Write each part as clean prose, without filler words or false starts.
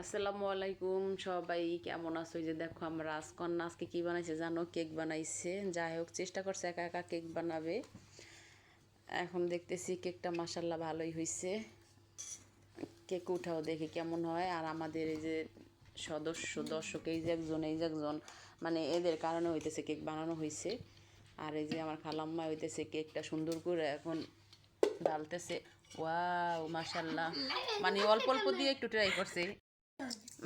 আসসালামু আলাইকুম সবাই কেমন আছো? যে দেখো আমরা রাজকন্যা আজকে কি বানাইছে জানো? কেক বানাইছে। যাই হোক চেষ্টা করছে একা একা কেক বানাবে। এখন দেখতেছি কেকটা মাশাল্লাহ ভালোই হয়েছে। কেক উঠাও দেখি কেমন হয়। আর আমাদের এই যে দর্শক এই যে একজন মানে এদের কারণে হইতেছে কেক বানানো হয়েছে। আর এই যে আমার খালাম্মা হইতেছে কেকটা সুন্দর করে এখন ঢালতেছে। ওয়াও মাশাল্লাহ, মানে অল্প অল্প দিয়ে একটু ট্রাই করছে।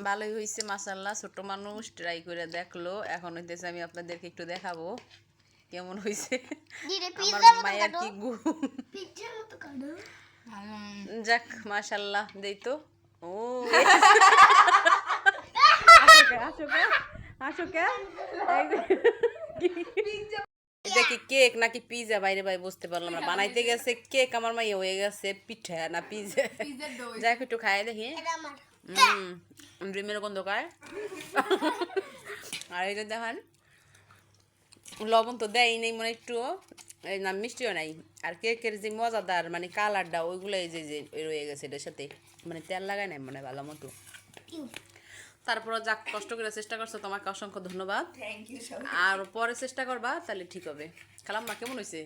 ভালোই হয়েছে মাশাল্লাহ। ছোট মানুষ ট্রাই করে দেখলো। এখন হইতেছে আমি আপনাদেরকে একটু দেখাবো কেমন হয়েছে। আমার মায়ের কি গুণ। যাক মাশাল্লাহ দেই তো। ও এটা কি কেক নাকি পিজা বাইরে ভাই বুঝতে পারলাম না। বানাইতে গেছে কেক, আমার মাইয়া হয়ে গেছে পিঠা না পিজা। যাই একটু খাই দেখি। ড্রিমের গন্ধ খায়। আর এই যে দেখেন লবণ তো দেয় নেই মানে একটু, এই না মিষ্টিও নাই। আর কেকের যে মজাদার মানে কালারটা ওইগুলো এই যে যে রয়ে গেছে এটার সাথে, মানে তেল লাগায় নাই মানে ভালো মতো। তারপরে যাক কষ্ট করে চেষ্টা করছো, তোমাকে অসংখ্য ধন্যবাদ। আর পরে চেষ্টা করবা তাহলে ঠিক হবে। খালাম্মা কেমন হয়েছে?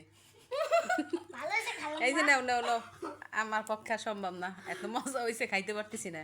এই যে নাও নাও নাও, আমার পক্ষে সম্ভব না, এত মজা হয়েছে খাইতে পারতেছি না।